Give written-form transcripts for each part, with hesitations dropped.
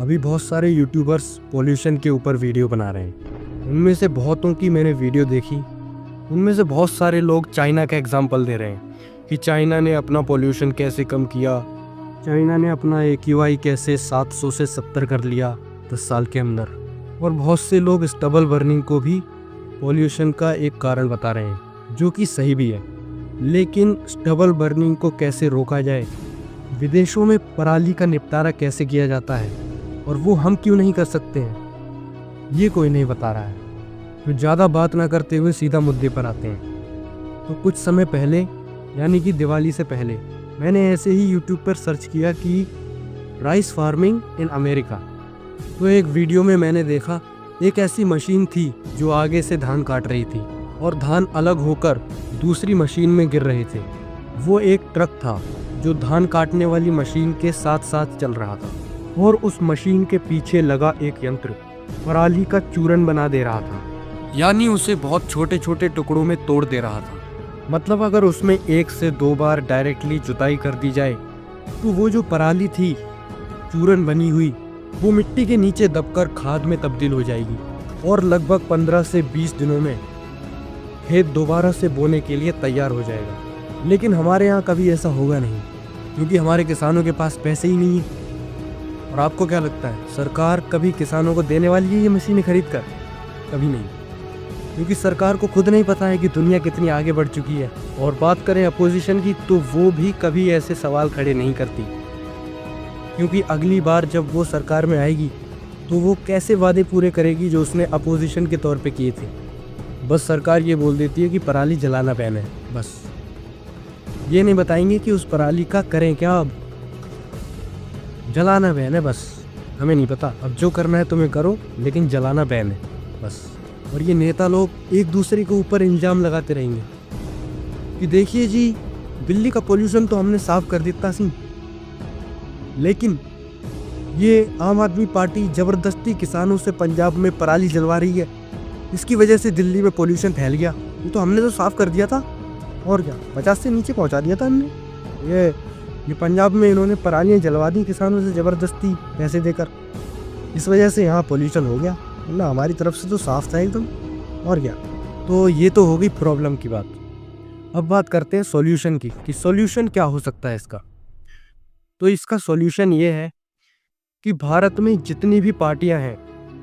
अभी बहुत सारे यूट्यूबर्स पोल्यूशन के ऊपर वीडियो बना रहे हैं। उनमें से बहुतों की मैंने वीडियो देखी। उनमें से बहुत सारे लोग चाइना का एग्जांपल दे रहे हैं कि चाइना ने अपना पोल्यूशन कैसे कम किया, चाइना ने अपना AQI कैसे 700 से 70 कर लिया 10 साल के अंदर। और बहुत से लोग स्टबल बर्निंग को भी पोल्यूशन का एक कारण बता रहे हैं, जो कि सही भी है। लेकिन स्टबल बर्निंग को कैसे रोका जाए, विदेशों में पराली का निपटारा कैसे किया जाता है और वो हम क्यों नहीं कर सकते हैं, ये कोई नहीं बता रहा है। तो ज़्यादा बात ना करते हुए सीधा मुद्दे पर आते हैं। तो कुछ समय पहले, यानी कि दिवाली से पहले, मैंने ऐसे ही यूट्यूब पर सर्च किया कि राइस फार्मिंग इन अमेरिका। तो एक वीडियो में मैंने देखा एक ऐसी मशीन थी जो आगे से धान काट रही थी और धान अलग होकर दूसरी मशीन में गिर रहे थे। वो एक ट्रक था जो धान काटने वाली मशीन के साथ साथ चल रहा था और उस मशीन के पीछे लगा एक यंत्र पराली का चूरन बना दे रहा था, यानी उसे बहुत छोटे छोटे टुकड़ों में तोड़ दे रहा था। मतलब अगर उसमें 1 से 2 बार डायरेक्टली जुताई कर दी जाए तो वो जो पराली थी चूरन बनी हुई, वो मिट्टी के नीचे दबकर खाद में तब्दील हो जाएगी और लगभग 15 से 20 दिनों में खेत दोबारा से बोने के लिए तैयार हो जाएगा। लेकिन हमारे यहाँ कभी ऐसा होगा नहीं, क्योंकि हमारे किसानों के पास पैसे ही नहीं है। और आपको क्या लगता है, सरकार कभी किसानों को देने वाली है ये मशीनें खरीद कर? कभी नहीं, क्योंकि सरकार को खुद नहीं पता है कि दुनिया कितनी आगे बढ़ चुकी है। और बात करें अपोजिशन की, तो वो भी कभी ऐसे सवाल खड़े नहीं करती, क्योंकि अगली बार जब वो सरकार में आएगी तो वो कैसे वादे पूरे करेगी जो उसने अपोजिशन के तौर पे किए थे। बस सरकार ये बोल देती है कि पराली जलाना बैन है, बस ये नहीं बताएंगे कि उस पराली का करें क्या। अब जलाना बैन है, बस हमें नहीं पता, अब जो करना है तुम्हें करो, लेकिन जलाना बैन है बस। और ये नेता लोग एक दूसरे के ऊपर इल्ज़ाम लगाते रहेंगे कि देखिए जी, दिल्ली का पोल्यूशन तो हमने साफ कर देता सी, लेकिन ये आम आदमी पार्टी ज़बरदस्ती किसानों से पंजाब में पराली जलवा रही है, इसकी वजह से दिल्ली में पोल्यूशन फैल गया। ये तो हमने तो साफ़ कर दिया था, और क्या 50 से नीचे पहुंचा दिया था हमने। ये पंजाब में इन्होंने परालियाँ जलवा दी किसानों से ज़बरदस्ती पैसे देकर, इस वजह से यहाँ पोल्यूशन हो गया, वरना हमारी तरफ से तो साफ था एकदम। और क्या, तो ये तो हो गई प्रॉब्लम की बात। अब बात करते हैं सॉल्यूशन की, कि सॉल्यूशन क्या हो सकता है इसका। तो इसका सॉल्यूशन ये है कि भारत में जितनी भी पार्टियां हैं,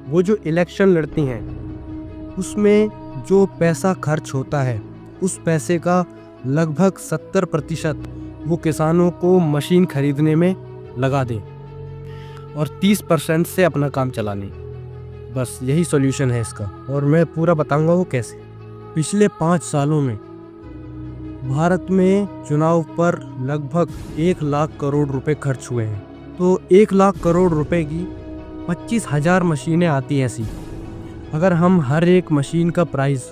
वो जो इलेक्शन लड़ती हैं, उसमें जो पैसा खर्च होता है, उस पैसे का लगभग 70% वो किसानों को मशीन खरीदने में लगा दें और 30% से अपना काम चलाने। बस यही सॉल्यूशन है इसका, और मैं पूरा बताऊंगा वो कैसे। पिछले 5 सालों में भारत में चुनाव पर लगभग 1 लाख करोड़ रुपए खर्च हुए हैं। तो 1 लाख करोड़ रुपए की 25,000 मशीनें आती हैं ऐसी। अगर हम हर एक मशीन का प्राइस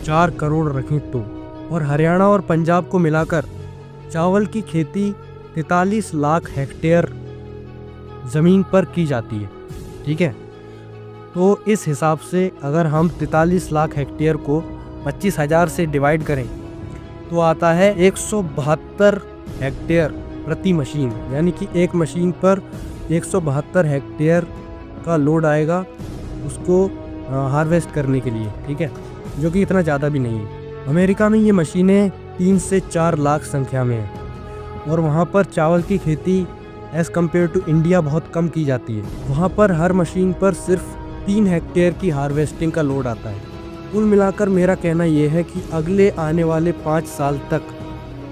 4 करोड़ रखें तो, और हरियाणा और पंजाब को मिलाकर चावल की खेती 43 लाख हेक्टेयर ज़मीन पर की जाती है, ठीक है। तो इस हिसाब से अगर हम 43 लाख हेक्टेयर को 25,000 से डिवाइड करें तो आता है 172 हेक्टेयर प्रति मशीन, यानी कि एक मशीन पर 172 हेक्टेयर का लोड आएगा उसको हार्वेस्ट करने के लिए, ठीक है, जो कि इतना ज़्यादा भी नहीं है। अमेरिका में ये मशीनें 3 से 4 लाख संख्या में हैं, और वहाँ पर चावल की खेती एज़ कम्पेयर टू इंडिया बहुत कम की जाती है। वहाँ पर हर मशीन पर सिर्फ 3 हेक्टेयर की हार्वेस्टिंग का लोड आता है। कुल मिलाकर मेरा कहना यह है कि अगले आने वाले 5 साल तक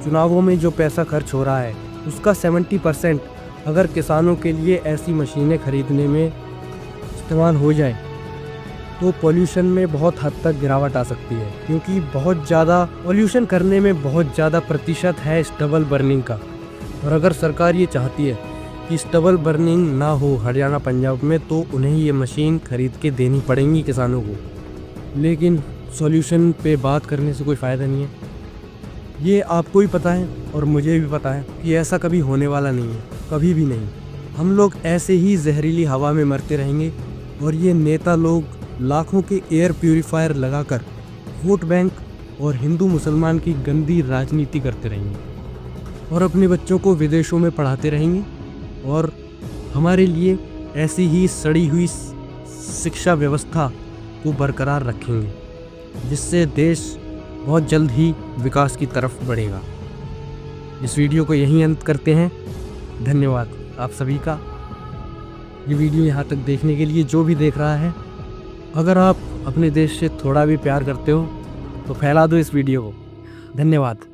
चुनावों में जो पैसा खर्च हो रहा है, उसका 70% अगर किसानों के लिए ऐसी मशीनें खरीदने में इस्तेमाल हो जाए तो पॉल्यूशन में बहुत हद तक गिरावट आ सकती है, क्योंकि बहुत ज़्यादा पॉल्यूशन करने में बहुत ज़्यादा प्रतिशत है स्टबल बर्निंग का। और अगर सरकार ये चाहती है कि स्टबल बर्निंग ना हो हरियाणा पंजाब में, तो उन्हें ये मशीन खरीद के देनी पड़ेंगी किसानों को। लेकिन सॉल्यूशन पे बात करने से कोई फ़ायदा नहीं है। ये आपको भी पता है और मुझे भी पता है कि ऐसा कभी होने वाला नहीं है, कभी भी नहीं। हम लोग ऐसे ही जहरीली हवा में मरते रहेंगे, और ये नेता लोग लाखों के एयर प्यूरीफायर लगाकर वोट बैंक और हिंदू मुसलमान की गंदी राजनीति करते रहेंगे, और अपने बच्चों को विदेशों में पढ़ाते रहेंगे, और हमारे लिए ऐसी ही सड़ी हुई शिक्षा व्यवस्था को बरकरार रखेंगे, जिससे देश बहुत जल्द ही विकास की तरफ बढ़ेगा। इस वीडियो को यहीं अंत करते हैं। धन्यवाद आप सभी का ये वीडियो यहाँ तक देखने के लिए, जो भी देख रहा है। अगर आप अपने देश से थोड़ा भी प्यार करते हो तो फैला दो इस वीडियो को। धन्यवाद।